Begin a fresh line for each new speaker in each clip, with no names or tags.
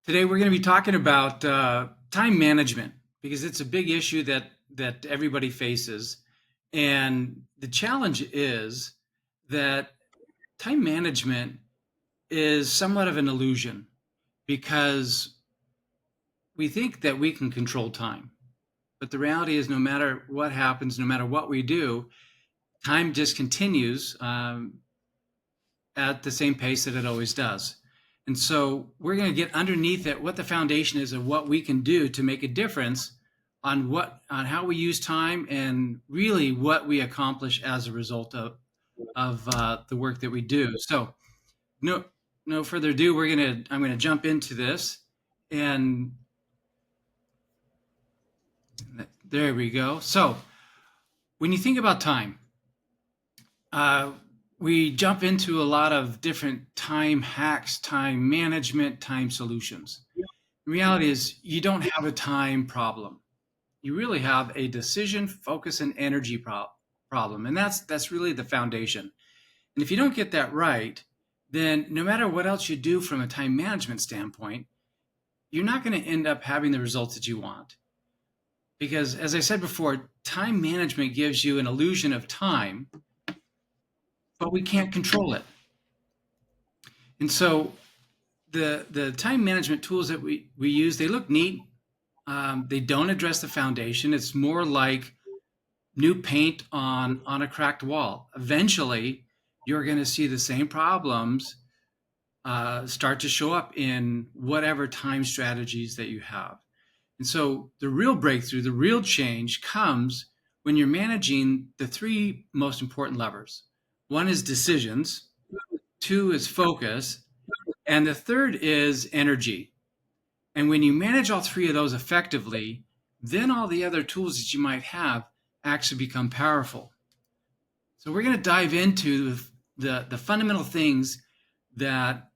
Today we're going to be talking about time management because it's a big issue that everybody faces, and the challenge is that time management is somewhat of an illusion because we think that we can control time, but the reality is no matter what happens, no matter what we do, time just continues at the same pace that it always does. And so we're going to get underneath it what the foundation is of what we can do to make a difference on how we use time and really what we accomplish as a result of the work that we do. So no further ado, I'm gonna jump into this, and there we go. So when you think about time, uh, we jump into a lot of different time hacks, time management, time solutions. The reality is you don't have a time problem. You really have a decision, focus, and energy problem. And that's really the foundation. And if you don't get that right, then no matter what else you do from a time management standpoint, you're not going to end up having the results that you want. Because as I said before, time management gives you an illusion of time, but we can't control it. And so the time management tools that we use, they look neat. They don't address the foundation. It's more like new paint on a cracked wall. Eventually, you're going to see the same problems start to show up in whatever time strategies that you have. And so the real breakthrough, the real change comes when you're managing the three most important levers. One is decisions, two is focus, and the third is energy. And when you manage all three of those effectively, then all the other tools that you might have actually become powerful. So we're going to dive into the fundamental things that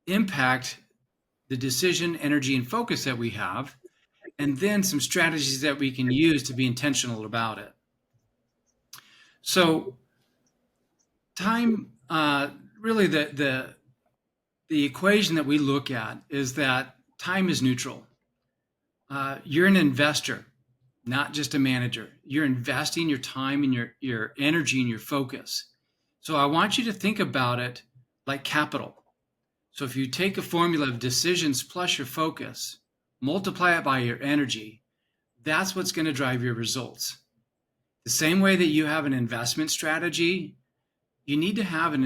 impact the decision, energy, and focus that we have, and then some strategies that we can use to be intentional about it. So time, really the equation that we look at is that time is neutral. You're an investor, not just a manager. You're investing your time and your energy and your focus. So I want you to think about it like capital. So if you take a formula of decisions plus your focus, multiply it by your energy, that's what's going to drive your results. The same way that you have an investment strategy, you need to have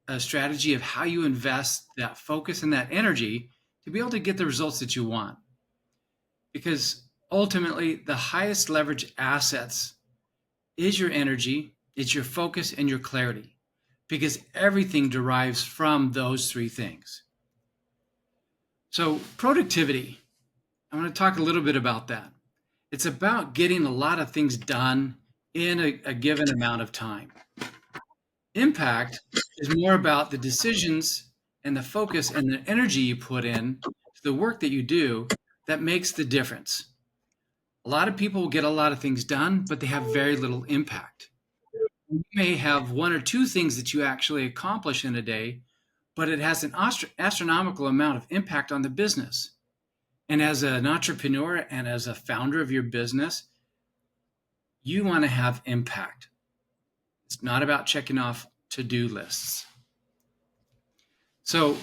a strategy of how you invest that focus and that energy to be able to get the results that you want. Because ultimately, the highest leverage assets is your energy, it's your focus, and your clarity, because everything derives from those three things. So productivity, I'm going to talk a little bit about that. It's about getting a lot of things done in a given amount of time. Impact is more about the decisions and the focus and the energy you put in to the work that you do that makes the difference. A lot of people will get a lot of things done, but they have very little impact. You may have one or two things that you actually accomplish in a day, but it has an astronomical amount of impact on the business. And as an entrepreneur and as a founder of your business, you want to have impact. It's not about checking off to-do lists. So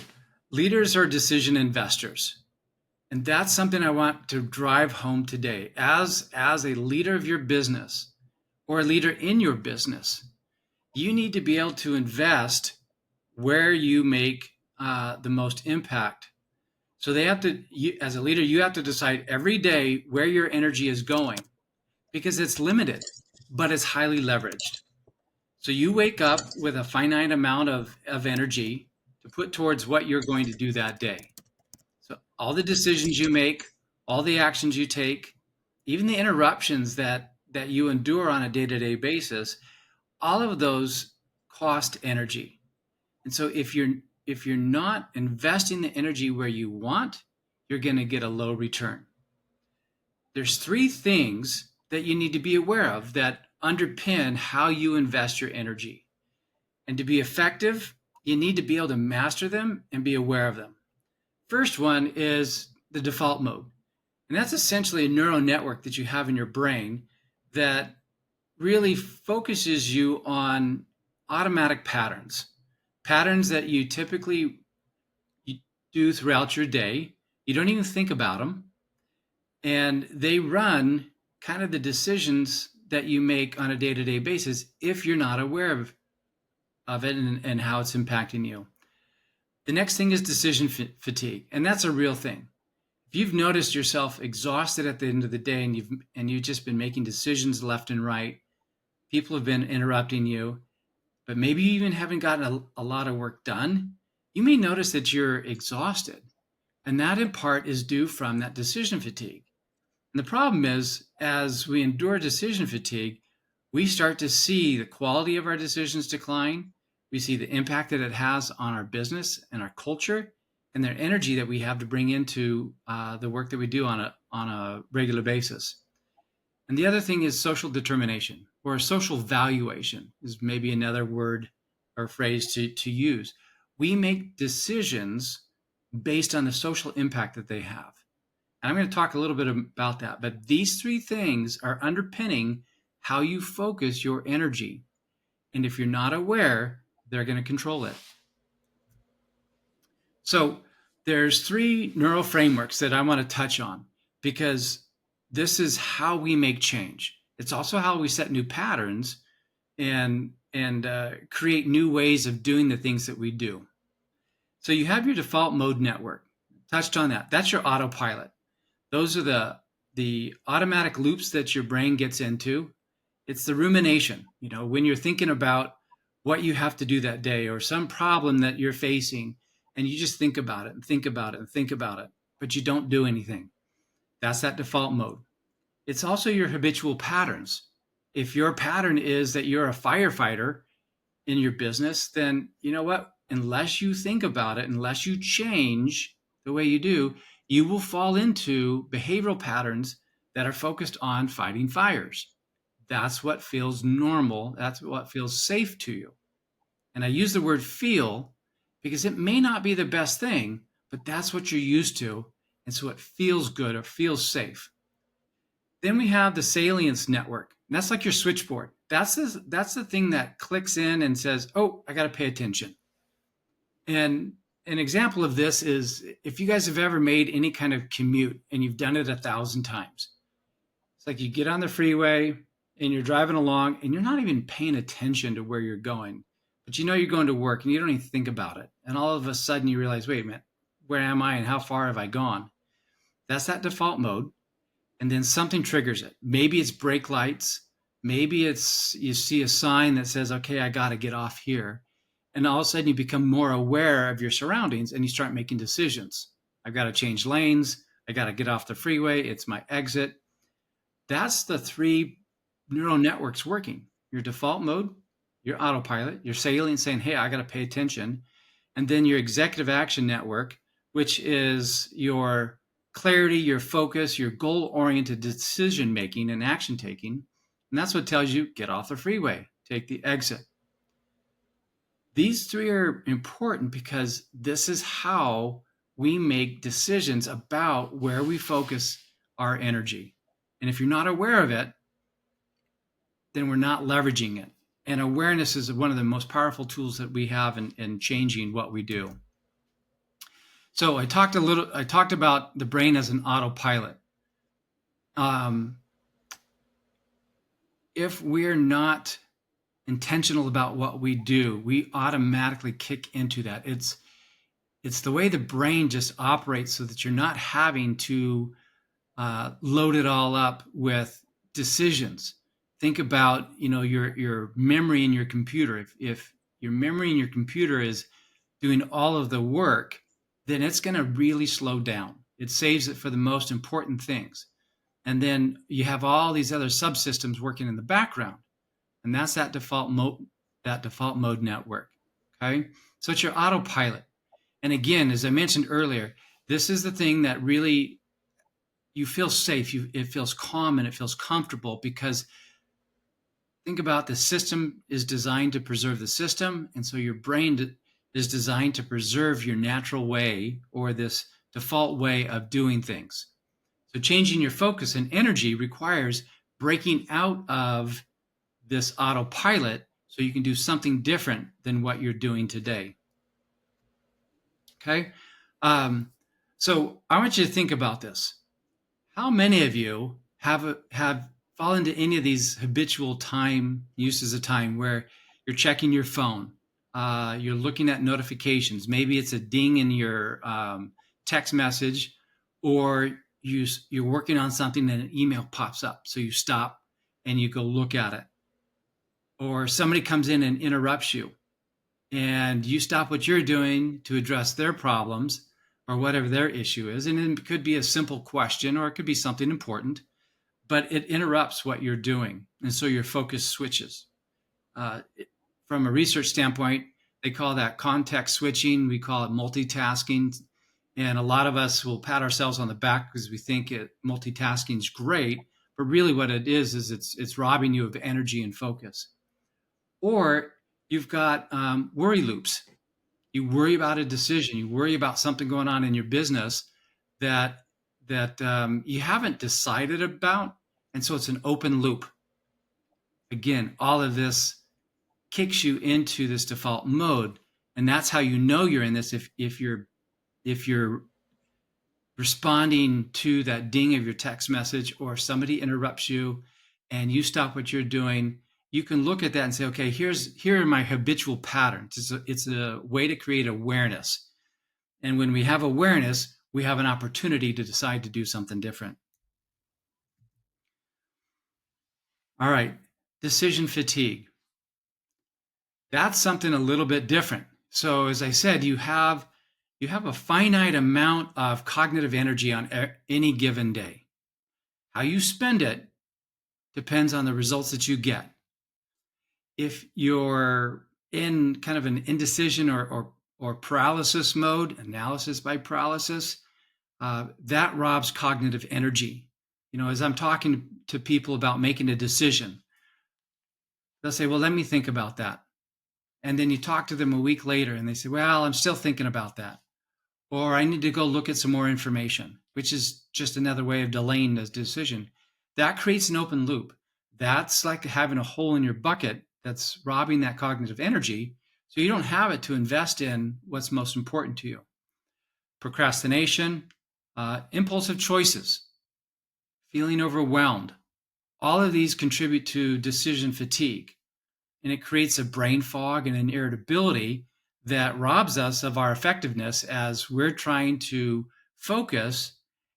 leaders are decision investors. And that's something I want to drive home today. As a leader of your business or a leader in your business, you need to be able to invest where you make the most impact. So as a leader, you have to decide every day where your energy is going, because it's limited, but it's highly leveraged. So you wake up with a finite amount of energy to put towards what you're going to do that day. So all the decisions you make, all the actions you take, even the interruptions that you endure on a day-to-day basis, all of those cost energy. And so if you're not investing the energy where you want, you're going to get a low return. There's three things that you need to be aware of that underpin how you invest your energy. And to be effective, you need to be able to master them and be aware of them. First one is the default mode. And that's essentially a neural network that you have in your brain that really focuses you on automatic patterns, patterns that you typically do throughout your day. You don't even think about them. And they run kind of the decisions that you make on a day-to-day basis if you're not aware of it and how it's impacting you. The next thing is decision fatigue, and that's a real thing. If you've noticed yourself exhausted at the end of the day and you've just been making decisions left and right, people have been interrupting you, but maybe you even haven't gotten a lot of work done, you may notice that you're exhausted. And that in part is due from that decision fatigue. And the problem is, as we endure decision fatigue, we start to see the quality of our decisions decline. We see the impact that it has on our business and our culture and the energy that we have to bring into the work that we do on a regular basis. And the other thing is social determination, or social valuation is maybe another word or phrase to use. We make decisions based on the social impact that they have. And I'm going to talk a little bit about that. But these three things are underpinning how you focus your energy. And if you're not aware, they're going to control it. So there's three neural frameworks that I want to touch on because this is how we make change. It's also how we set new patterns and create new ways of doing the things that we do. So you have your default mode network. Touched on that. That's your autopilot. Those are the automatic loops that your brain gets into. It's the rumination, when you're thinking about what you have to do that day or some problem that you're facing, and you just think about it and think about it and think about it, but you don't do anything. That's that default mode. It's also your habitual patterns. If your pattern is that you're a firefighter in your business, then you know what? Unless you think about it, unless you change the way you do, you will fall into behavioral patterns that are focused on fighting fires. That's what feels normal. That's what feels safe to you. And I use the word feel because it may not be the best thing, but that's what you're used to. And so it feels good or feels safe. Then we have the salience network. And that's like your switchboard. That's the thing that clicks in and says, oh, I got to pay attention. And an example of this is if you guys have ever made any kind of commute and you've done it 1,000 times. It's like you get on the freeway and you're driving along and you're not even paying attention to where you're going, but you're going to work and you don't even think about it. And all of a sudden you realize, wait a minute, where am I and how far have I gone? That's that default mode. And then something triggers it. Maybe it's brake lights. Maybe it's you see a sign that says, okay, I got to get off here. And all of a sudden you become more aware of your surroundings and you start making decisions. I've got to change lanes. I got to get off the freeway. It's my exit. That's the three neural networks working. Your default mode, your autopilot, your salient saying, hey, I got to pay attention. And then your executive action network, which is your clarity, your focus, your goal-oriented decision-making and action-taking. And that's what tells you, get off the freeway, take the exit. These three are important because this is how we make decisions about where we focus our energy. And if you're not aware of it, then we're not leveraging it. And awareness is one of the most powerful tools that we have in changing what we do. So I talked about the brain as an autopilot. If we're not intentional about what we do, we automatically kick into that. It's the way the brain just operates so that you're not having to load it all up with decisions. Think about, your memory in your computer. If your memory in your computer is doing all of the work, then it's going to really slow down. It saves it for the most important things. And then you have all these other subsystems working in the background. And that's that default mode network. Okay. So it's your autopilot. And again, as I mentioned earlier, this is the thing that really you feel safe. It feels calm and it feels comfortable because think about the system is designed to preserve the system. And so your brain is designed to preserve your natural way or this default way of doing things. So changing your focus and energy requires breaking out of this autopilot so you can do something different than what you're doing today. Okay? So I want you to think about this. How many of you have fallen into any of these habitual time uses of time where you're checking your phone, you're looking at notifications, maybe it's a ding in your text message, or you're working on something and an email pops up, so you stop and you go look at it, or somebody comes in and interrupts you, and you stop what you're doing to address their problems or whatever their issue is, and it could be a simple question or it could be something important, but it interrupts what you're doing, and so your focus switches. From a research standpoint, they call that context switching. We call it multitasking, and a lot of us will pat ourselves on the back because we think multitasking is great, but really what it is it's robbing you of energy and focus. Or you've got worry loops. You worry about a decision. You worry about something going on in your business that you haven't decided about, and so it's an open loop. Again, all of this kicks you into this default mode, and that's how you know you're in this. If you're responding to that ding of your text message, or somebody interrupts you, and you stop what you're doing, you can look at that and say, okay, here are my habitual patterns. It's a way to create awareness. And when we have awareness, we have an opportunity to decide to do something different. All right, decision fatigue. That's something a little bit different. So as I said, you have a finite amount of cognitive energy on any given day. How you spend it depends on the results that you get. If you're in kind of an indecision or paralysis mode, analysis by paralysis, that robs cognitive energy. As I'm talking to people about making a decision, they'll say, well, let me think about that. And then you talk to them a week later and they say, well, I'm still thinking about that. Or I need to go look at some more information, which is just another way of delaying the decision. That creates an open loop. That's like having a hole in your bucket that's robbing that cognitive energy, so you don't have it to invest in what's most important to you. Procrastination, impulsive choices, feeling overwhelmed, all of these contribute to decision fatigue, and it creates a brain fog and an irritability that robs us of our effectiveness as we're trying to focus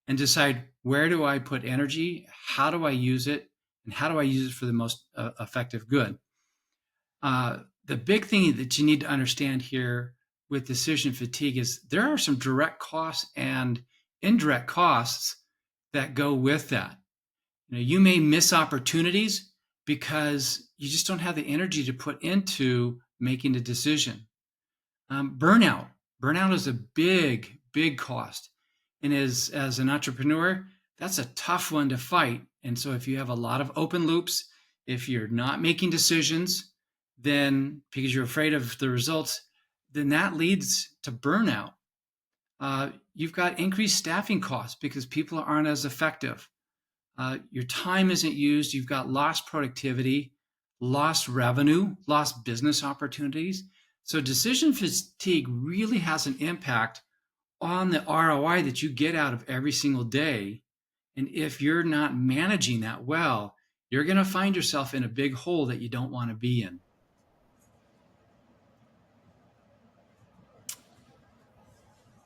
and decide, where do I put energy, how do I use it, and how do I use it for the most effective good. The big thing that you need to understand here with decision fatigue is there are some direct costs and indirect costs that go with that. You may miss opportunities because you just don't have the energy to put into making a decision. Burnout is a big cost, and as an entrepreneur, that's a tough one to fight. And so if you have a lot of open loops, if you're not making decisions, then because you're afraid of the results, then that leads to burnout. You've got increased staffing costs because people aren't as effective. Your time isn't used. You've got lost productivity, lost revenue, lost business opportunities. So decision fatigue really has an impact on the ROI that you get out of every single day. And if you're not managing that well, you're going to find yourself in a big hole that you don't want to be in.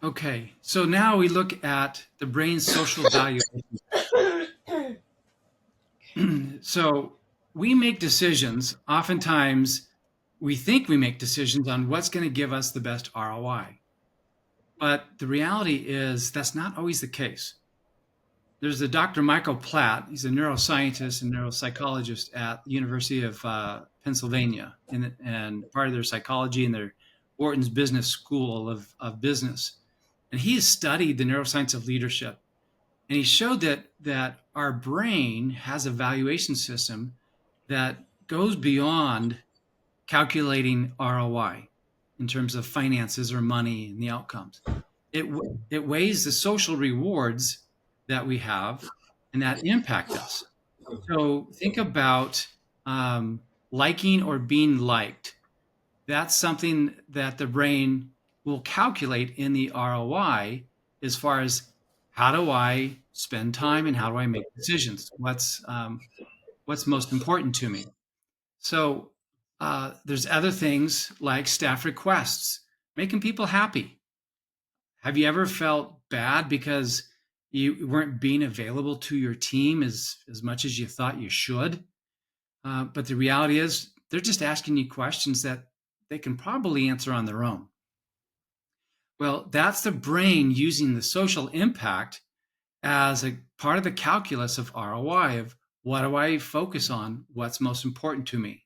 Okay, so now we look at the brain's social value. So we make decisions. Oftentimes, we think we make decisions on what's going to give us the best ROI. But the reality is that's not always the case. There's a Dr. Michael Platt. He's a neuroscientist and neuropsychologist at the University of Pennsylvania, and part of their psychology and their Wharton's Business School of Business. And he has studied the neuroscience of leadership. And he showed that our brain has a valuation system that goes beyond calculating ROI in terms of finances or money and the outcomes. it weighs the social rewards that we have and that impact us. So think about liking or being liked. That's something that the brain will calculate in the ROI as far as how do I spend time and how do I make decisions? What's most important to me? So there's other things like staff requests, making people happy. Have you ever felt bad because you weren't being available to your team as much as you thought you should? But the reality is, they're just asking you questions that they can probably answer on their own. Well, that's the brain using the social impact as a part of the calculus of ROI of what do I focus on? What's most important to me?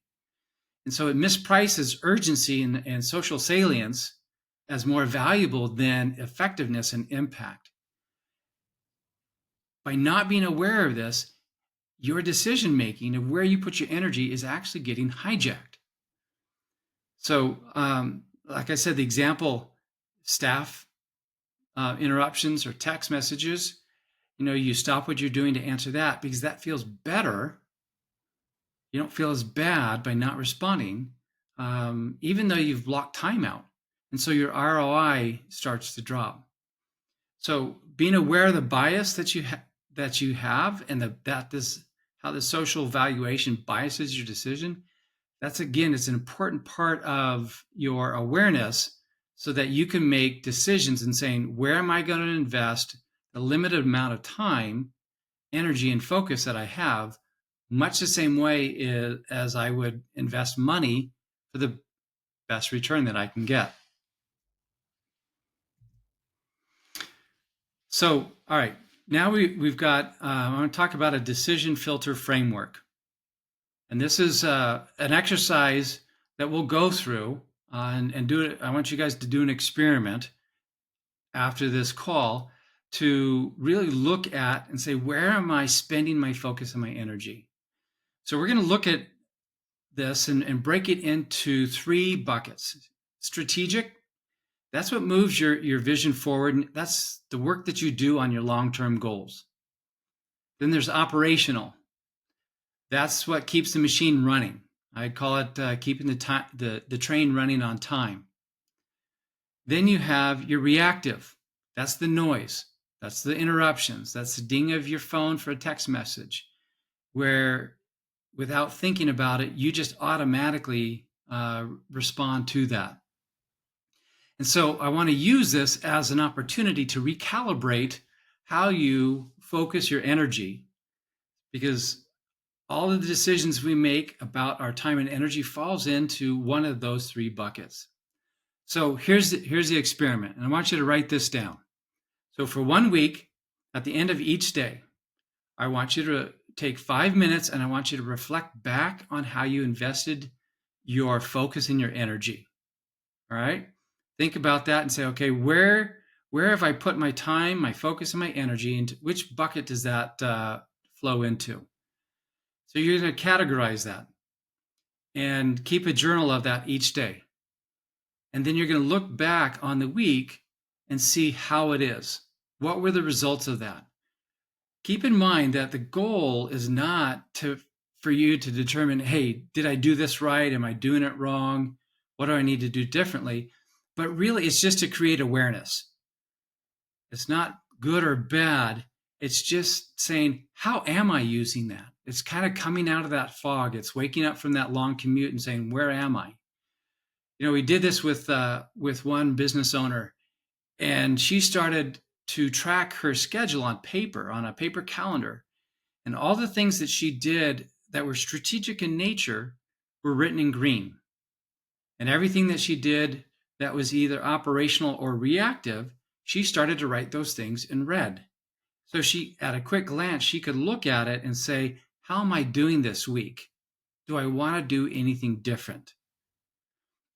And so it misprices urgency and social salience as more valuable than effectiveness and impact. By not being aware of this, your decision making of where you put your energy is actually getting hijacked. So, like I said, the example staff interruptions or text messages, you stop what you're doing to answer that because that feels better. You don't feel as bad by not responding, even though you've blocked time out. And so your ROI starts to drop. So being aware of the bias that you have and how the social valuation biases your decision, that's again, it's an important part of your awareness so that you can make decisions and saying, where am I going to invest the limited amount of time, energy, and focus that I have, much the same way as I would invest money for the best return that I can get. So, all right, now we've got, I want to talk about a decision filter framework. And this is an exercise that we'll go through and do it. I want you guys to do an experiment after this call to really look at and say, where am I spending my focus and my energy? So we're going to look at this and break it into 3 buckets. Strategic, that's what moves your vision forward. And that's the work that you do on your long-term goals. Then there's operational. That's what keeps the machine running. I call it keeping the train running on time. Then you have your reactive. That's the noise. That's the interruptions. That's the ding of your phone for a text message, where without thinking about it, you just automatically respond to that. And so I want to use this as an opportunity to recalibrate how you focus your energy, because all of the decisions we make about our time and energy falls into one of those 3 buckets. So here's the experiment, and I want you to write this down. So for 1 week, at the end of each day, I want you to take 5 minutes and I want you to reflect back on how you invested your focus and your energy. All right? Think about that and say, okay, where have I put my time, my focus, and my energy, and which bucket does that flow into? So you're going to categorize that and keep a journal of that each day. And then you're going to look back on the week and see how it is. What were the results of that? Keep in mind that the goal is not for you to determine, hey, did I do this right? Am I doing it wrong? What do I need to do differently? But really, it's just to create awareness. It's not good or bad. It's just saying, how am I using that? It's kind of coming out of that fog. It's waking up from that long commute and saying, where am I? We did this with one business owner, and she started to track her schedule on a paper calendar. And all the things that she did that were strategic in nature were written in green. And everything that she did that was either operational or reactive, she started to write those things in red. So at a quick glance, she could look at it and say, how am I doing this week? Do I want to do anything different?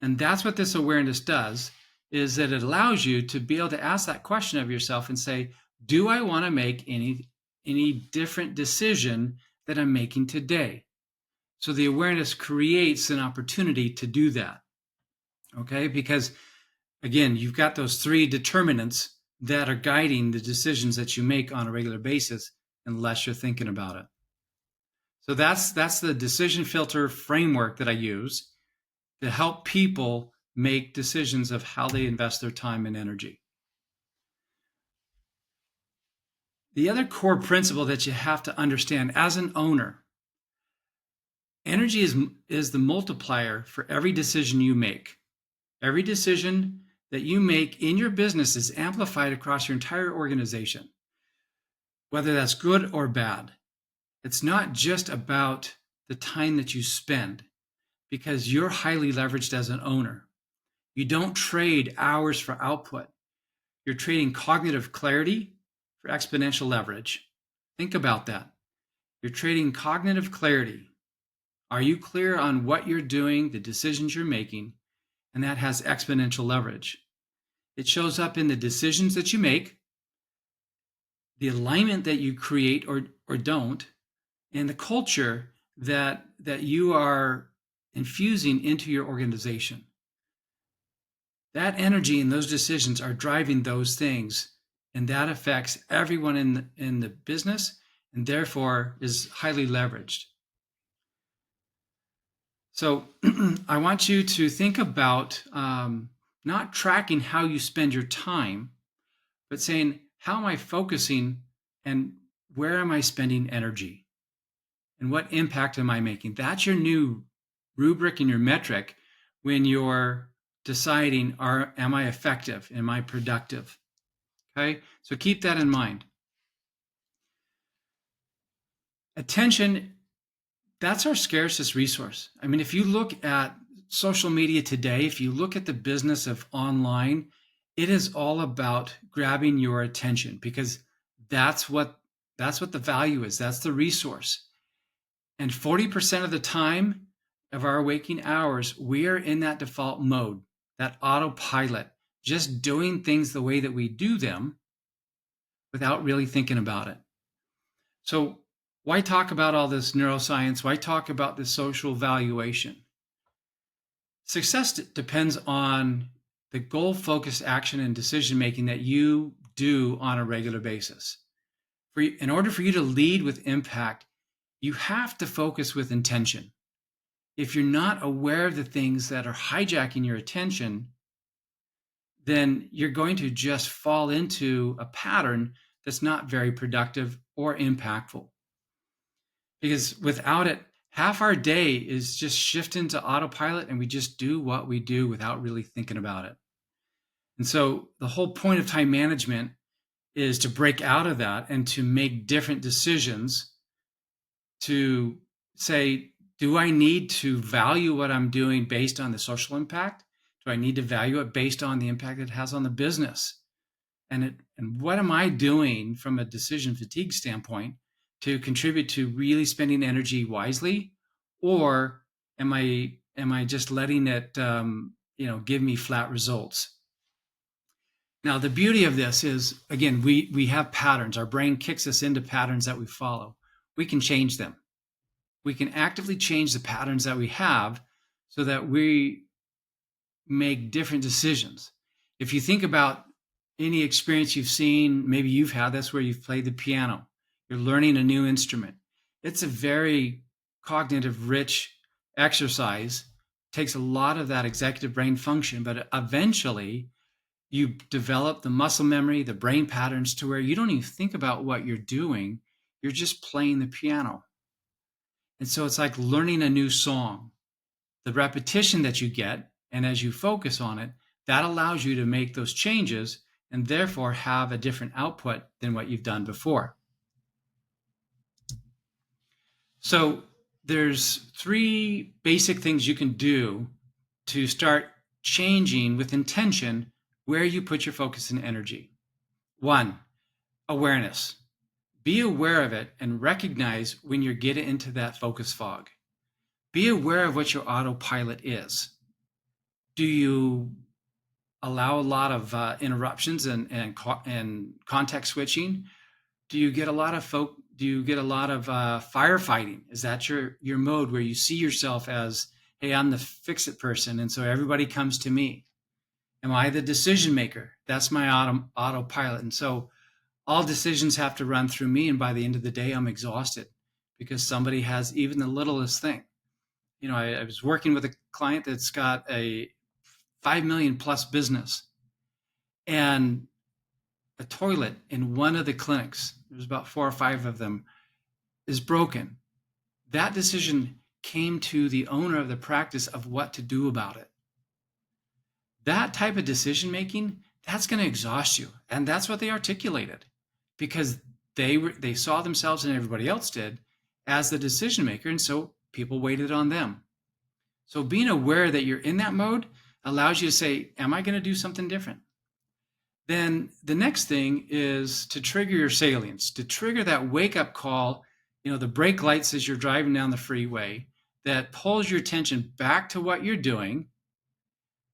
And that's what this awareness does, is that it allows you to be able to ask that question of yourself and say, do I want to make any different decision that I'm making today? So the awareness creates an opportunity to do that. Okay, because again, you've got those 3 determinants that are guiding the decisions that you make on a regular basis unless you're thinking about it. So that's the decision filter framework that I use to help people make decisions of how they invest their time and energy. The other core principle that you have to understand as an owner, energy is the multiplier for every decision you make. Every decision that you make in your business is amplified across your entire organization, whether that's good or bad. It's not just about the time that you spend, because you're highly leveraged as an owner. You don't trade hours for output. You're trading cognitive clarity for exponential leverage. Think about that. You're trading cognitive clarity. Are you clear on what you're doing, the decisions you're making? And that has exponential leverage. It shows up in the decisions that you make, the alignment that you create or don't, and the culture that you are infusing into your organization. That energy and those decisions are driving those things, and that affects everyone in the business, and therefore is highly leveraged. So I want you to think about not tracking how you spend your time, but saying, how am I focusing and where am I spending energy? And what impact am I making? That's your new rubric and your metric when you're deciding, am I effective? Am I productive? Okay, so keep that in mind. Attention, that's our scarcest resource. I mean, if you look at social media today, if you look at the business of online, it is all about grabbing your attention, because that's what the value is. That's the resource. And 40% of the time of our waking hours, we are in that default mode, that autopilot, just doing things the way that we do them without really thinking about it. So why talk about all this neuroscience? Why talk about this social valuation? Success depends on the goal-focused action and decision-making that you do on a regular basis. In order for you to lead with impact, you have to focus with intention. If you're not aware of the things that are hijacking your attention, then you're going to just fall into a pattern that's not very productive or impactful. Because without it, half our day is just shifting to autopilot, and we just do what we do without really thinking about it. And so the whole point of time management is to break out of that and to make different decisions, to say, do I need to value what I'm doing based on the social impact? Do I need to value it based on the impact it has on the business? And what am I doing from a decision fatigue standpoint to contribute to really spending energy wisely? Or am I just letting it give me flat results? Now, the beauty of this is, again, we have patterns. Our brain kicks us into patterns that we follow. We can change them. We can actively change the patterns that we have so that we make different decisions. If you think about any experience you've seen, maybe you've had this where you've played the piano, you're learning a new instrument. It's a very cognitive rich exercise. It takes a lot of that executive brain function, but eventually you develop the muscle memory, the brain patterns to where you don't even think about what you're doing. You're just playing the piano. And so it's like learning a new song. The repetition that you get, and as you focus on it, that allows you to make those changes and therefore have a different output than what you've done before. So there's 3 basic things you can do to start changing with intention where you put your focus and energy. 1, awareness. Be aware of it and recognize when you're getting into that focus fog. Be aware of what your autopilot is. Do you allow a lot of interruptions and context switching? Do you get a lot of firefighting? Is that your mode where you see yourself as, hey, I'm the fix-it person, and so everybody comes to me? Am I the decision maker? That's my autopilot. And so all decisions have to run through me. And by the end of the day, I'm exhausted because somebody has even the littlest thing. I was working with a client that's got a 5 million plus business, and a toilet in one of the clinics, there's about 4 or 5 of them, is broken. That decision came to the owner of the practice of what to do about it. That type of decision making, that's going to exhaust you. And that's what they articulated, because they saw themselves, and everybody else did, as the decision maker. And so people waited on them. So being aware that you're in that mode allows you to say, am I going to do something different? Then the next thing is to trigger your salience, to trigger that wake up call, the brake lights as you're driving down the freeway, that pulls your attention back to what you're doing,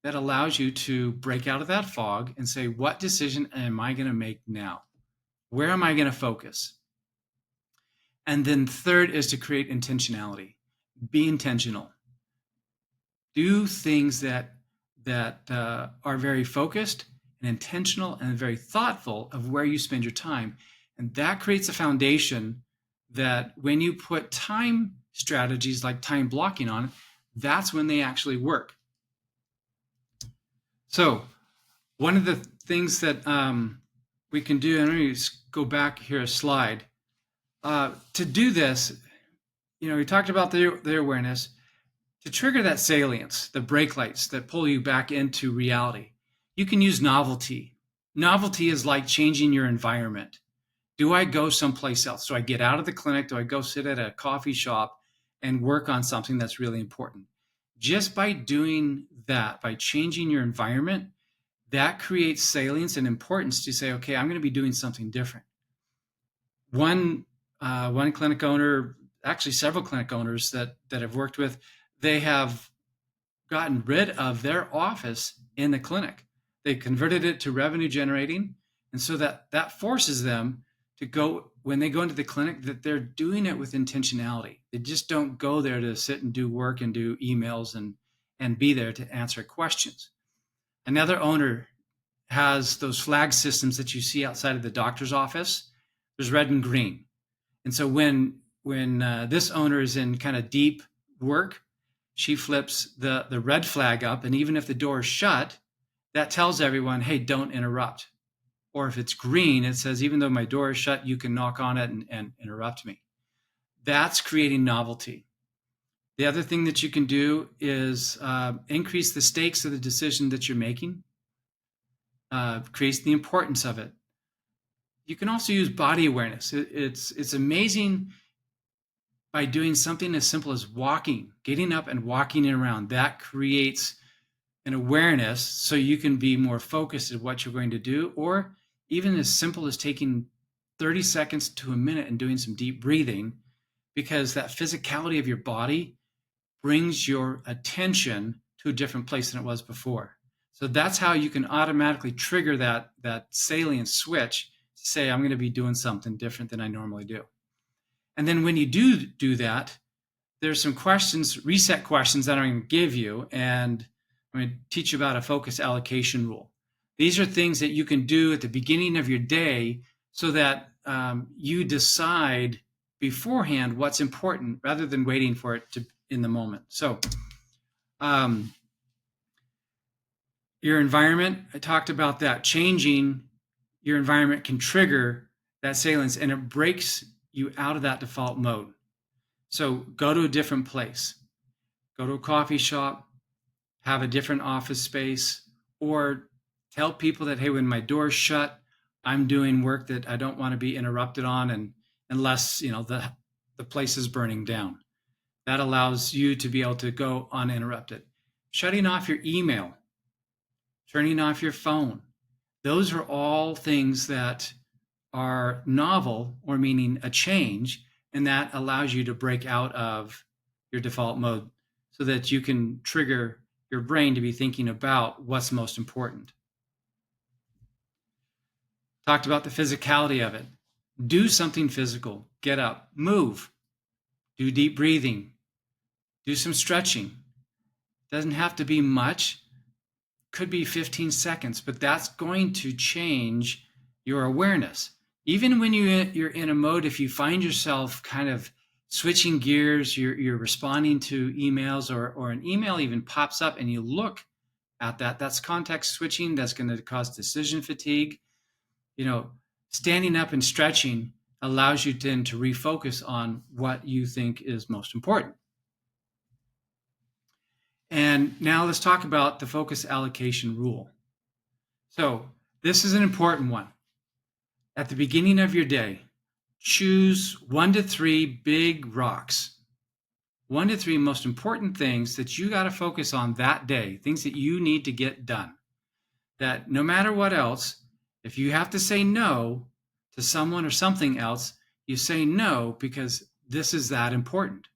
that allows you to break out of that fog and say, what decision am I going to make now? Where am I going to focus? And then third is to create intentionality. Be intentional. Do things that are very focused and intentional and very thoughtful of where you spend your time. And that creates a foundation that when you put time strategies like time blocking on it, that's when they actually work. So one of the things that we can do, and let me just go back here a slide. To do this, we talked about the awareness. To trigger that salience, the brake lights that pull you back into reality, you can use novelty. Novelty is like changing your environment. Do I go someplace else? Do I get out of the clinic? Do I go sit at a coffee shop and work on something that's really important? Just by doing that, by changing your environment, that creates salience and importance to say, okay, I'm going to be doing something different. One clinic owner, actually several clinic owners that I've worked with, they have gotten rid of their office in the clinic. They converted it to revenue generating. And so that forces them to go, when they go into the clinic, that they're doing it with intentionality. They just don't go there to sit and do work and do emails and be there to answer questions. Another owner has those flag systems that you see outside of the doctor's office. There's red and green. And so when this owner is in kind of deep work, she flips the red flag up, and even if the door is shut, that tells everyone, hey, don't interrupt. Or if it's green, it says, even though my door is shut, you can knock on it and interrupt me. That's creating novelty. The other thing that you can do is increase the stakes of the decision that you're making, creates the importance of it. You can also use body awareness. It's amazing. By doing something as simple as walking, getting up and walking around, that creates an awareness so you can be more focused at what you're going to do, or even as simple as taking 30 seconds to a minute and doing some deep breathing, because that physicality of your body brings your attention to a different place than it was before. So that's how you can automatically trigger that salient switch to say, I'm going to be doing something different than I normally do. And then when you do that, there's some questions, reset questions that I'm going to give you, and I'm going to teach you about a focus allocation rule. These are things that you can do at the beginning of your day so that you decide beforehand what's important rather than waiting for it to in the moment. So your environment, I talked about that. Changing your environment can trigger that salience, and it breaks you out of that default mode. So go to a different place, go to a coffee shop, have a different office space, or tell people that, hey, when my door's shut, I'm doing work that I don't want to be interrupted on, and unless the place is burning down. That allows you to be able to go uninterrupted. Shutting off your email, turning off your phone. Those are all things that are novel, or meaning a change, and that allows you to break out of your default mode so that you can trigger your brain to be thinking about what's most important. Talked about the physicality of it. Do something physical. Get up, move, do deep breathing, do some stretching. Doesn't have to be much. could be 15 seconds, but that's going to change your awareness. Even when you're in a mode, if you find yourself kind of switching gears, you're responding to emails, or an email even pops up and you look at that, that's context switching. That's going to cause decision fatigue. Standing up and stretching allows you then to refocus on what you think is most important. And now let's talk about the focus allocation rule. So this is an important one. At the beginning of your day, choose 1 to 3 big rocks. 1 to 3 most important things that you got to focus on that day, things that you need to get done. That no matter what else, if you have to say no to someone or something else, you say no because this is that important.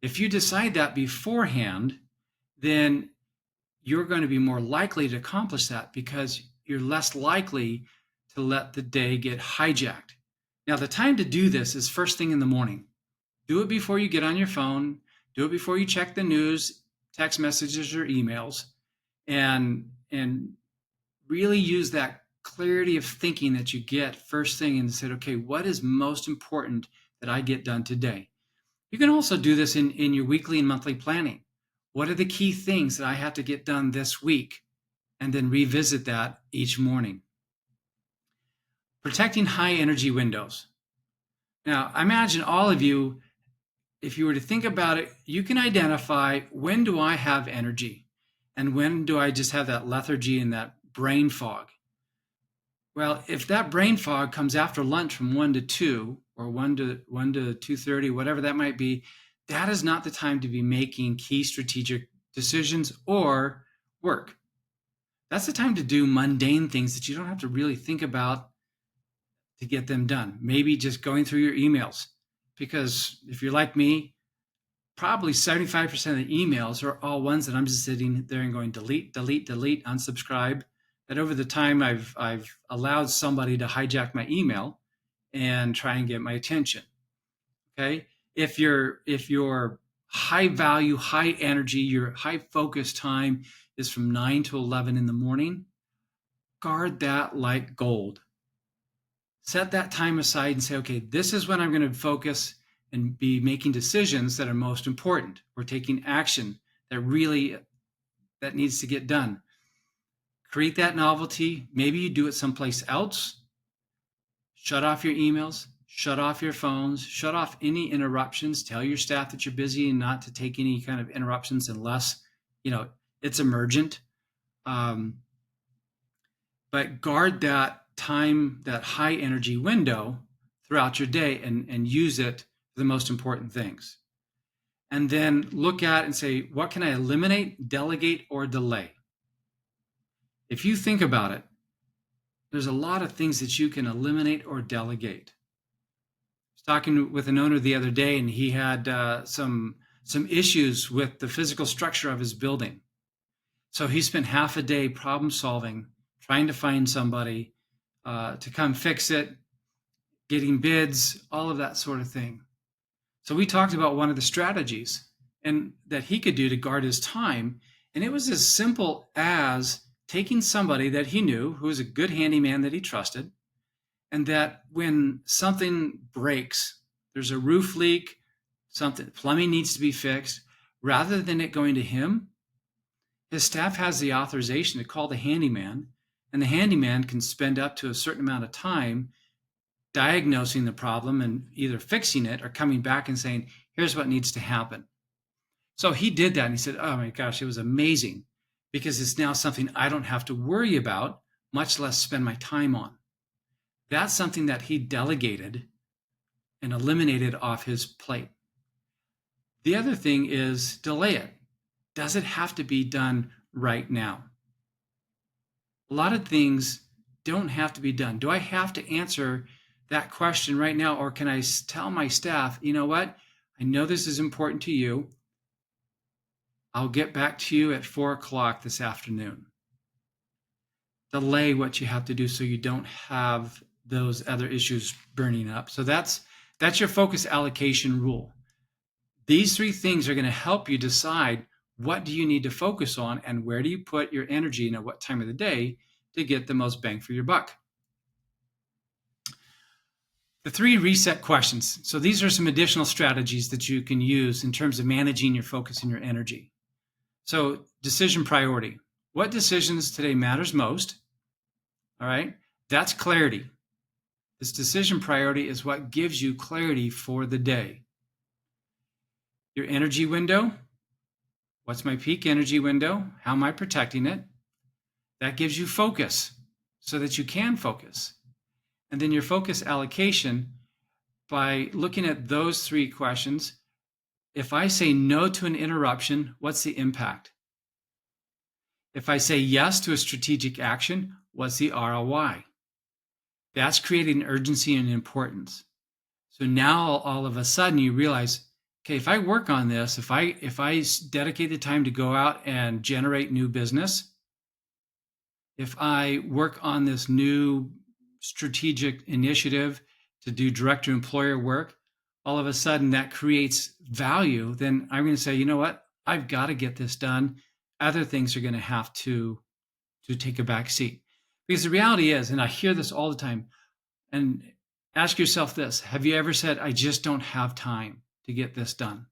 If you decide that beforehand, then you're going to be more likely to accomplish that because you're less likely to let the day get hijacked. Now, the time to do this is first thing in the morning. Do it before you get on your phone. Do it before you check the news, text messages, or emails, and really use that clarity of thinking that you get first thing and say, okay, what is most important that I get done today? You can also do this in your weekly and monthly planning. What are the key things that I have to get done this week? And then revisit that each morning. Protecting high energy windows. Now, I imagine all of you, if you were to think about it, you can identify when do I have energy and when do I just have that lethargy and that brain fog. Well, if that brain fog comes after lunch from 1 to 2 or 1 to 2:30, whatever that might be, that is not the time to be making key strategic decisions or work. That's the time to do mundane things that you don't have to really think about to get them done. Maybe just going through your emails, because if you're like me, probably 75% of the emails are all ones that I'm just sitting there and going delete, delete, delete, unsubscribe. That over the time I've allowed somebody to hijack my email and try and get my attention. Okay, if your high value, high energy, your high focus time is from 9 to 11 in the morning, guard that like gold. Set that time aside and say, okay, this is when I'm going to focus and be making decisions that are most important. We're taking action that needs to get done. Create that novelty. Maybe you do it someplace else. Shut off your emails, shut off your phones, shut off any interruptions. Tell your staff that you're busy and not to take any kind of interruptions unless, it's emergent. But guard that time, that high energy window throughout your day and use it for the most important things. And then look at and say, what can I eliminate, delegate, or delay? If you think about it, there's a lot of things that you can eliminate or delegate. I was talking with an owner the other day, and he had some issues with the physical structure of his building. So he spent half a day problem solving, trying to find somebody to come fix it, getting bids, all of that sort of thing. So we talked about one of the strategies and that he could do to guard his time. And it was as simple as taking somebody that he knew, who was a good handyman that he trusted, and that when something breaks, there's a roof leak, plumbing needs to be fixed, rather than it going to him, his staff has the authorization to call the handyman, and the handyman can spend up to a certain amount of time diagnosing the problem and either fixing it or coming back and saying, here's what needs to happen. So he did that, and he said, oh my gosh, it was amazing, because it's now something I don't have to worry about, much less spend my time on. That's something that he delegated and eliminated off his plate. The other thing is delay it. Does it have to be done right now? A lot of things don't have to be done. Do I have to answer that question right now? Or can I tell my staff, you know what? I know this is important to you. I'll get back to you at 4 o'clock this afternoon. Delay what you have to do so you don't have those other issues burning up. So that's your focus allocation rule. These 3 things are going to help you decide what do you need to focus on, and where do you put your energy and at what time of the day to get the most bang for your buck? The 3 reset questions. So these are some additional strategies that you can use in terms of managing your focus and your energy. So decision priority. What decisions today matters most? All right. That's clarity. This decision priority is what gives you clarity for the day. Your energy window. What's my peak energy window? How am I protecting it? That gives you focus so that you can focus. And then your focus allocation, by looking at those 3 questions, if I say no to an interruption, what's the impact? If I say yes to a strategic action, what's the ROI? That's creating urgency and importance. So now all of a sudden you realize, okay, if I work on this, if I dedicate the time to go out and generate new business, if I work on this new strategic initiative to do direct to employer work, all of a sudden that creates value, then I'm going to say, you know what? I've got to get this done. Other things are going to have to take a back seat. Because the reality is, and I hear this all the time, and ask yourself this, have you ever said, I just don't have time to get this done?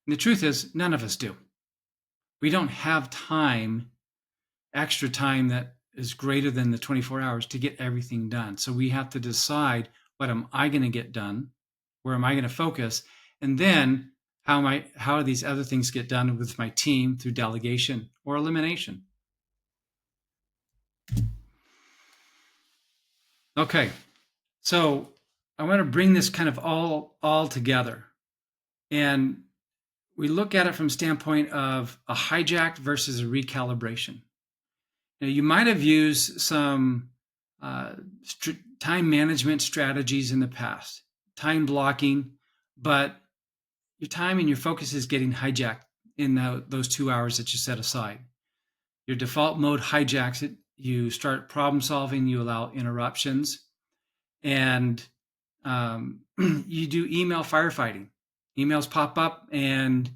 And the truth is, none of us do. We don't have time, extra time that is greater than the 24 hours to get everything done. So we have to decide, what am I going to get done? Where am I going to focus? And then how do these other things get done with my team through delegation or elimination? Okay, so I want to bring this kind of all together. And we look at it from standpoint of a hijacked versus a recalibration. Now, you might have used some time management strategies in the past, time blocking, but your time and your focus is getting hijacked in those 2 hours that you set aside. Your default mode hijacks it. You start problem solving, you allow interruptions, and you do email firefighting. Emails pop up and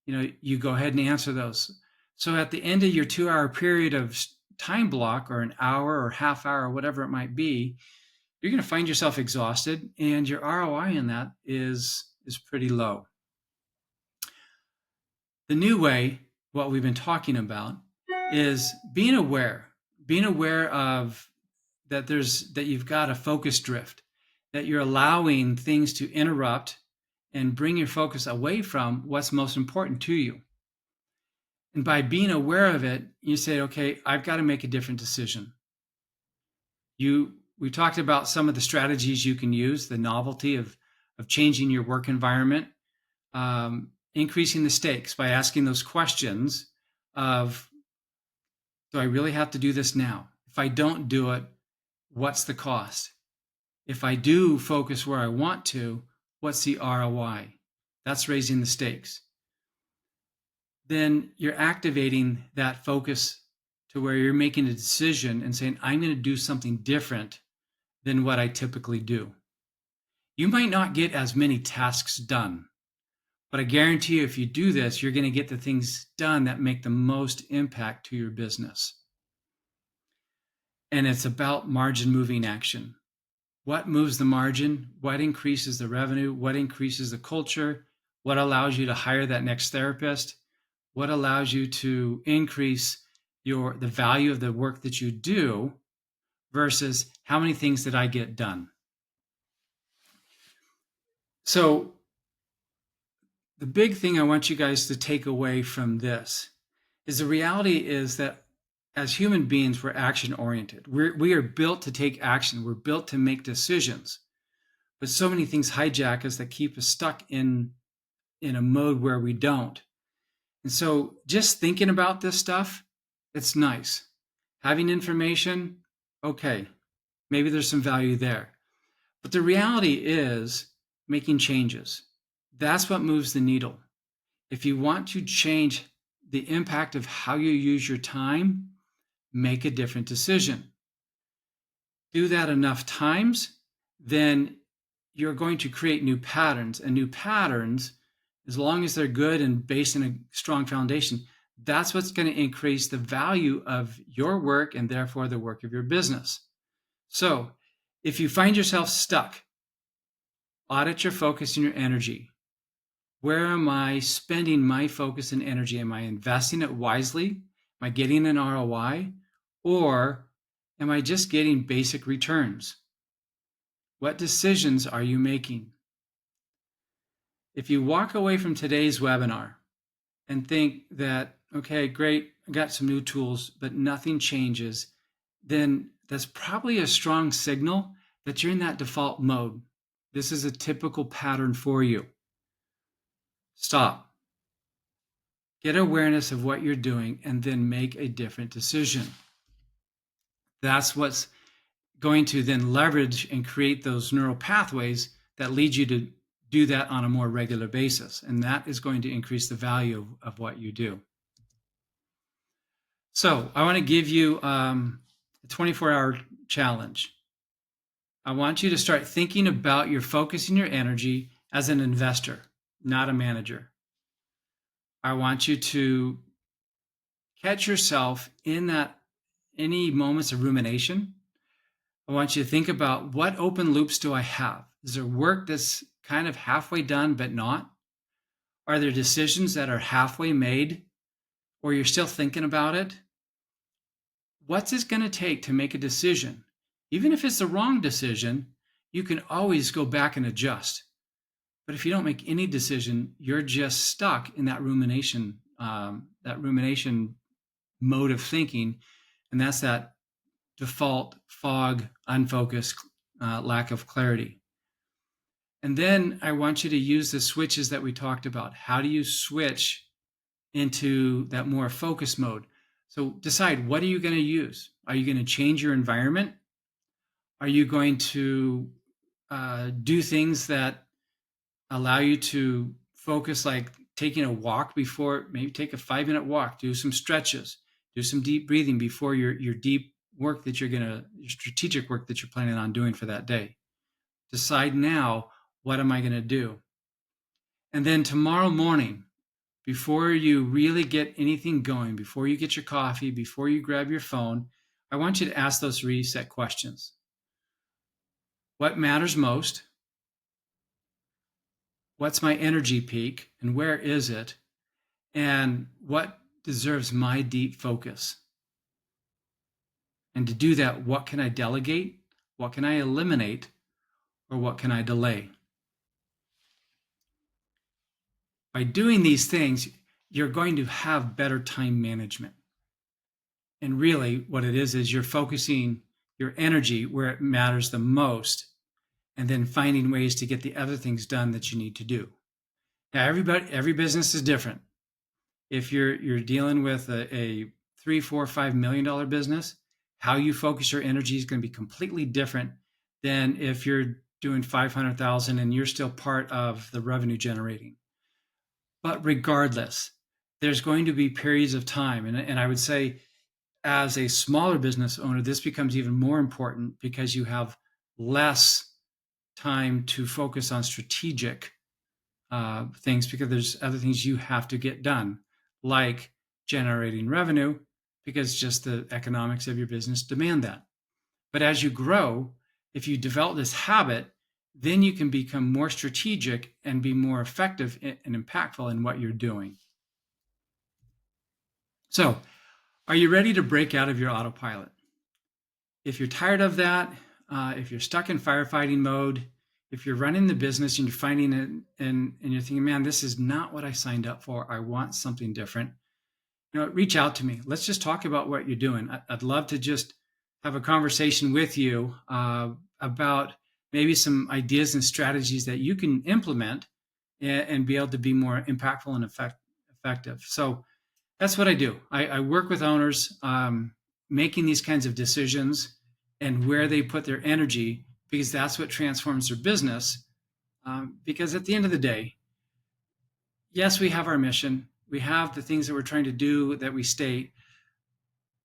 you go ahead and answer those. So at the end of your 2-hour period of time block, or an hour or half hour, whatever it might be, you're going to find yourself exhausted, and your ROI in that is pretty low. The new way, what we've been talking about, is being aware of that you've got a focus drift, that you're allowing things to interrupt and bring your focus away from what's most important to you. And by being aware of it, you say, okay, I've got to make a different decision. We talked about some of the strategies you can use, the novelty of changing your work environment, increasing the stakes by asking those questions of, do I really have to do this now? If I don't do it, what's the cost? If I do focus where I want to, what's the ROI? That's raising the stakes. Then you're activating that focus to where you're making a decision and saying, I'm going to do something different than what I typically do. You might not get as many tasks done, but I guarantee you, if you do this, you're going to get the things done that make the most impact to your business. And it's about margin moving action. What moves the margin? What increases the revenue? What increases the culture? What allows you to hire that next therapist? What allows you to increase the value of the work that you do versus how many things did I get done? So the big thing I want you guys to take away from this is the reality is that as human beings, we're action oriented. We are built to take action. We're built to make decisions. But so many things hijack us that keep us stuck in a mode where we don't. And so just thinking about this stuff, it's nice. Having information, okay, maybe there's some value there. But the reality is making changes. That's what moves the needle. If you want to change the impact of how you use your time, make a different decision. Do that enough times, then you're going to create new patterns, and new patterns as long as they're good and based in a strong foundation, that's what's going to increase the value of your work and therefore the work of your business. So if you find yourself stuck, audit your focus and your energy. Where am I spending my focus and energy? Am I investing it wisely? Am I getting an ROI? Or am I just getting basic returns? What decisions are you making? If you walk away from today's webinar and think that, okay, great, I got some new tools, but nothing changes, then that's probably a strong signal that you're in that default mode. This is a typical pattern for you. Stop. Get awareness of what you're doing and then make a different decision. That's what's going to then leverage and create those neural pathways that lead you to do that on a more regular basis. And that is going to increase the value of what you do. So I want to give you a 24-hour challenge. I want you to start thinking about your focus and your energy as an investor, not a manager. I want you to catch yourself in that any moments of rumination. I want you to think about, what open loops do I have? Is there work that's kind of halfway done but not? Are there decisions that are halfway made or you're still thinking about it? What's it going to take to make a decision? Even if it's the wrong decision, you can always go back and adjust. But if you don't make any decision, you're just stuck in that rumination mode of thinking, and that's that default fog, unfocused, lack of clarity. And then I want you to use the switches that we talked about. How do you switch into that more focused mode? So decide, what are you going to use? Are you going to change your environment? Are you going to do things that allow you to focus, like taking a walk before, maybe take a 5-minute walk, do some stretches, do some deep breathing before your deep work that your strategic work that you're planning on doing for that day. Decide now, what am I going to do? And then tomorrow morning, before you really get anything going, before you get your coffee, before you grab your phone, I want you to ask those reset questions. What matters most? What's my energy peak and where is it? And what deserves my deep focus? And to do that, what can I delegate? What can I eliminate? Or what can I delay? By doing these things, you're going to have better time management. And really what it is you're focusing your energy where it matters the most, and then finding ways to get the other things done that you need to do. Now, every business is different. If you're dealing with a $3, $4, $5 million business, how you focus your energy is going to be completely different than if you're doing 500,000 and you're still part of the revenue generating. But regardless, there's going to be periods of time, and I would say, as a smaller business owner, this becomes even more important because you have less time to focus on strategic things, because there's other things you have to get done, like generating revenue, because just the economics of your business demand that. But as you grow, if you develop this habit, then you can become more strategic and be more effective and impactful in what you're doing. So, are you ready to break out of your autopilot? If you're tired of that, if you're stuck in firefighting mode, if you're running the business and you're finding it and you're thinking, man, this is not what I signed up for, I want something different, reach out to me. Let's just talk about what you're doing. I'd love to just have a conversation with you about maybe some ideas and strategies that you can implement and be able to be more impactful and effective. So that's what I do. I work with owners making these kinds of decisions and where they put their energy, because that's what transforms their business. Because at the end of the day, yes, we have our mission. We have the things that we're trying to do that we state,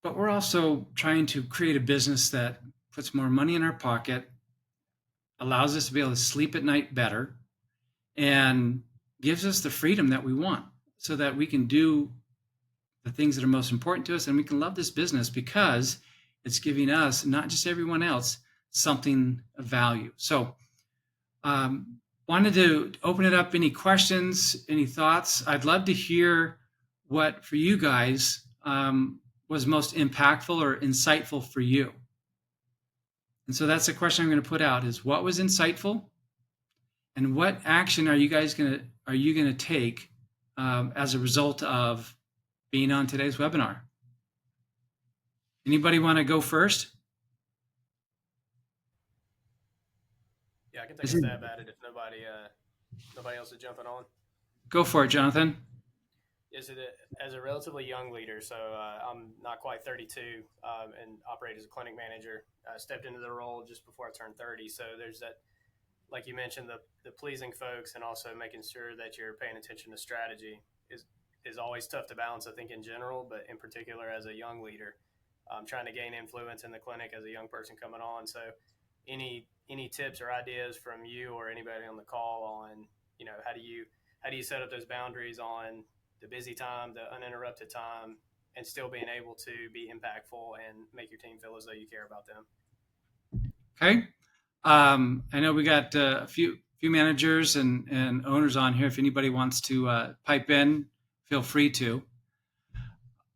but we're also trying to create a business that puts more money in our pocket, allows us to be able to sleep at night better, and gives us the freedom that we want so that we can do the things that are most important to us, and we can love this business because it's giving us, not just everyone else, something of value. So wanted to open it up. Any questions, any thoughts? I'd love to hear what for you guys was most impactful or insightful for you. And so that's the question I'm going to put out: is what was insightful, and what action are you going to take as a result of being on today's webinar? Anybody want to go first?
Yeah, I can take a stab at it if nobody else is jumping on.
Go for it, Jonathan.
As a relatively young leader, so I'm not quite 32 and operate as a clinic manager. I stepped into the role just before I turned 30. So there's that, like you mentioned, the pleasing folks and also making sure that you're paying attention to strategy is always tough to balance, I think, in general, but in particular as a young leader. Trying to gain influence in the clinic as a young person coming on. So any tips or ideas from you or anybody on the call on, how do you set up those boundaries on the busy time, the uninterrupted time, and still being able to be impactful and make your team feel as though you care about them?
Okay. I know we got a few managers and owners on here. If anybody wants to pipe in, feel free to.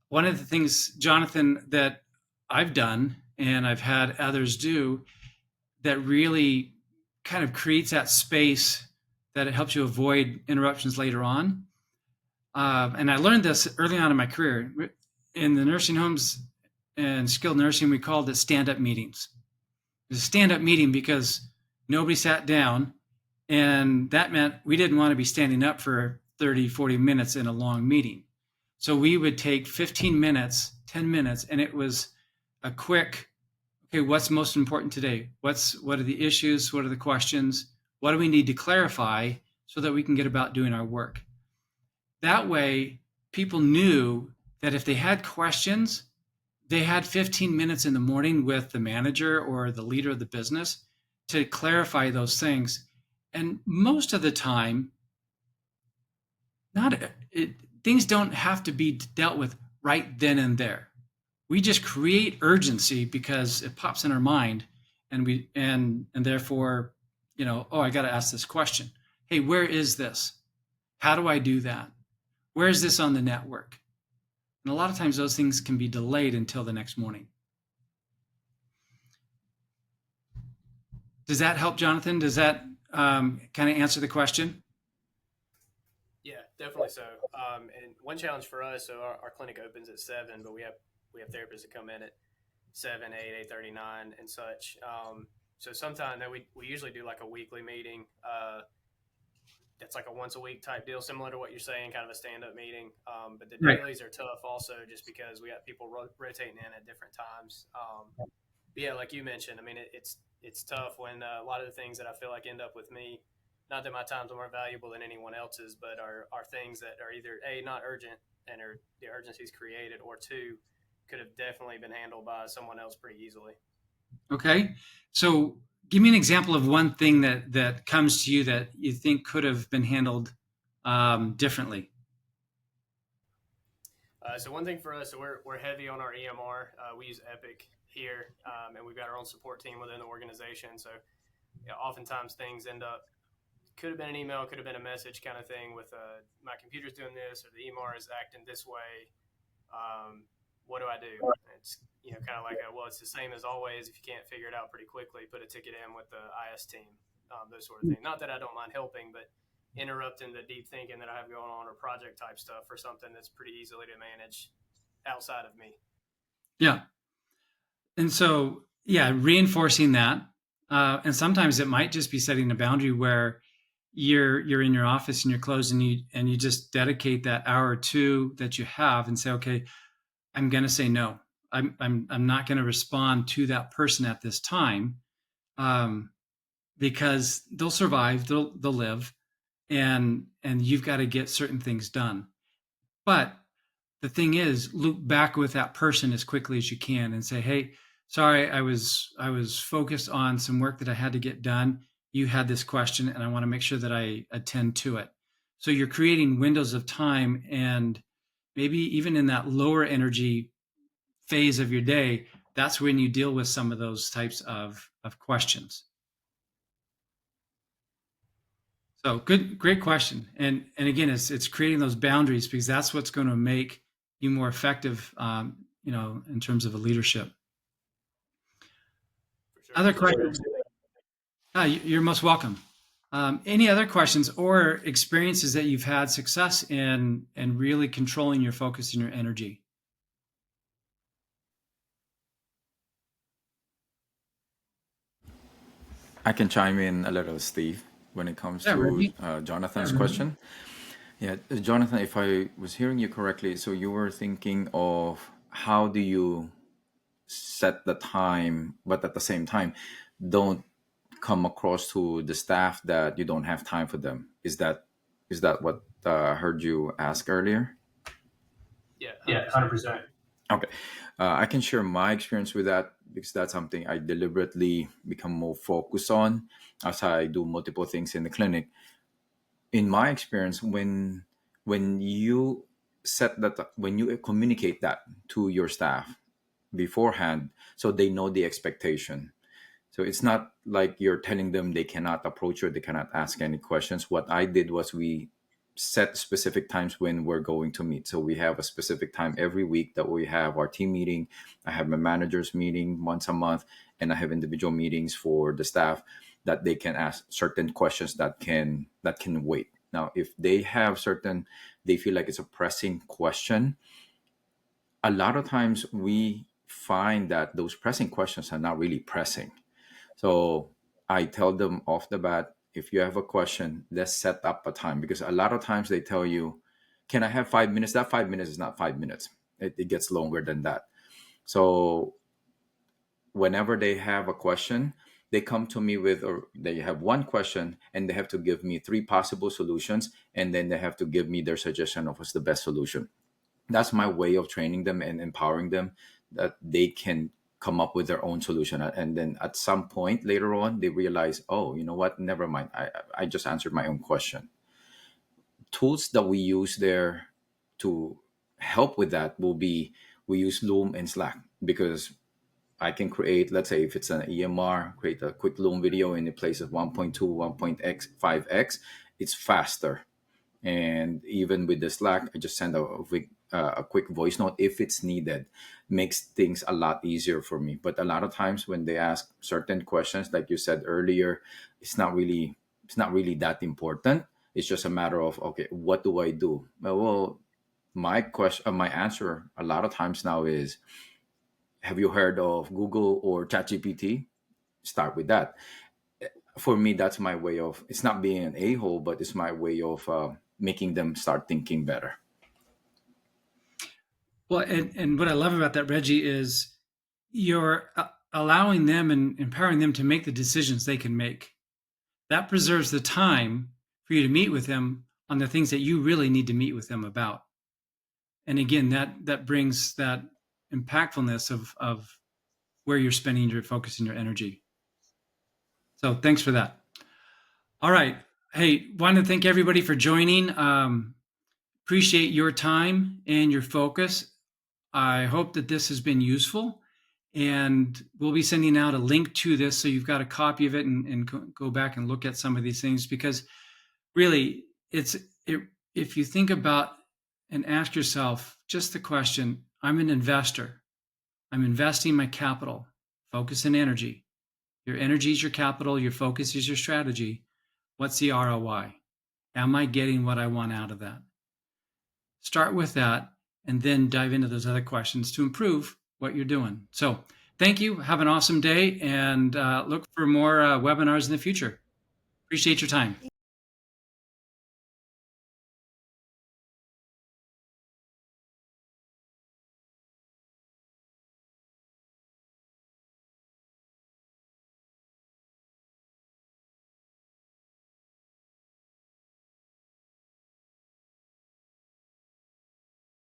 One of the things, Jonathan, that I've done and I've had others do that really kind of creates that space that it helps you avoid interruptions later on. And I learned this early on in my career. In the nursing homes and skilled nursing, we called it stand-up meetings. It was a stand-up meeting because nobody sat down, and that meant we didn't want to be standing up for 30, 40 minutes in a long meeting. So we would take 15 minutes, 10 minutes, and it was a quick, okay, what's most important today? What are the issues? What are the questions? What do we need to clarify so that we can get about doing our work? That way, people knew that if they had questions, they had 15 minutes in the morning with the manager or the leader of the business to clarify those things. And most of the time, things don't have to be dealt with right then and there. We just create urgency because it pops in our mind, and therefore, I got to ask this question. Hey, where is this? How do I do that? Where is this on the network? And a lot of times those things can be delayed until the next morning. Does that help, Jonathan? Does that kind of answer the question?
Yeah, definitely so. And one challenge for us, so our clinic opens at 7, but we have therapists that come in at 7, 8, 8:39 and such. So sometime that we usually do like a weekly meeting. That's like a once a week type deal, similar to what you're saying, kind of a stand up meeting. But the dailies are tough also just because we got people rotating in at different times. But yeah, like you mentioned, I mean, it's tough when a lot of the things that I feel like end up with me, not that my time's more valuable than anyone else's, but are things that are either A, not urgent and are the urgency's created, or 2, could have definitely been handled by someone else pretty easily.
Okay. So give me an example of one thing that comes to you that you think could have been handled differently.
So one thing for us, so we're heavy on our EMR. We use Epic here, and we've got our own support team within the organization. So oftentimes things end up, could have been an email, could have been a message kind of thing with my computer's doing this or the EMR is acting this way. What do I do? It's kind of like it's the same as always. If you can't figure it out pretty quickly, put a ticket in with the IS team, those sort of things. Not that I don't mind helping, but interrupting the deep thinking that I have going on or project type stuff for something that's pretty easily to manage outside of me.
Yeah. And so, reinforcing that. And sometimes it might just be setting a boundary where you're in your office and you're closed and you just dedicate that hour or two that you have and say, okay, I'm going to say no. I'm not going to respond to that person at this time, because they'll survive, they'll live, and you've got to get certain things done. But the thing is, loop back with that person as quickly as you can and say, hey, sorry, I was focused on some work that I had to get done. You had this question, and I want to make sure that I attend to it. So you're creating windows of time, and maybe even in that lower energy phase of your day, that's when you deal with some of those types of questions. So great question. And again, it's creating those boundaries, because that's what's going to make you more effective, in terms of a leadership.
For sure.
Other questions? You're most welcome. Any other questions or experiences that you've had success in and really controlling your focus and your energy?
I can chime in a little, Steve, when it comes
Yeah,
to
Reggie.
Jonathan's question. Yeah, Jonathan, if I was hearing you correctly, so you were thinking of how do you set the time, but at the same time, don't come across to the staff that you don't have time for them. Is that what I heard you ask earlier?
Yeah,
Yeah,
100%.
100%.
Okay. I can share my experience with that because that's something I deliberately become more focused on as I do multiple things in the clinic. In my experience, when you when you communicate that to your staff beforehand, so they know the expectation. So it's not like you're telling them they cannot approach you, they cannot ask any questions. What I did was we set specific times when we're going to meet. So we have a specific time every week that we have our team meeting. I have my managers meeting once a month, and I have individual meetings for the staff that they can ask certain questions that can wait. Now, if they feel like it's a pressing question, a lot of times we find that those pressing questions are not really pressing. So I tell them off the bat, if you have a question, let's set up a time, because a lot of times they tell you, can I have 5 minutes? That 5 minutes is not 5 minutes. It gets longer than that. So whenever they have a question, they come to me with, or they have one question and they have to give me three possible solutions. And then they have to give me their suggestion of what's the best solution. That's my way of training them and empowering them that they can come up with their own solution. And then at some point later on, they realize, oh, you know what, never mind, I just answered my own question. Tools that we use there to help with that will be, we use Loom and Slack, because I can create, let's say if it's an EMR, create a quick Loom video and it plays at 1.2 1.5x. It's faster. And even with the Slack, I just send a quick voice note if it's needed. Makes things a lot easier for me. But a lot of times when they ask certain questions, like you said earlier, it's not really that important. It's just a matter of, okay, what do I do? Well, my answer a lot of times now is, have you heard of Google or ChatGPT? Start with that. For me, that's my way of, it's not being an a-hole, but it's my way of making them start thinking better.
Well, and what I love about that, Reggie, is you're allowing them and empowering them to make the decisions they can make. That preserves the time for you to meet with them on the things that you really need to meet with them about. And again, that brings that impactfulness of where you're spending your focus and your energy. So thanks for that. All right. Hey, want to thank everybody for joining. Appreciate your time and your focus. I hope that this has been useful, and we'll be sending out a link to this so you've got a copy of it and go back and look at some of these things, because really if you think about and ask yourself just the question, I'm an investor. I'm investing my capital, focus, and energy. Your energy is your capital. Your focus is your strategy. What's the ROI? Am I getting what I want out of that? Start with that and then dive into those other questions to improve what you're doing. So thank you. Have an awesome day, and look for more webinars in the future. Appreciate your time.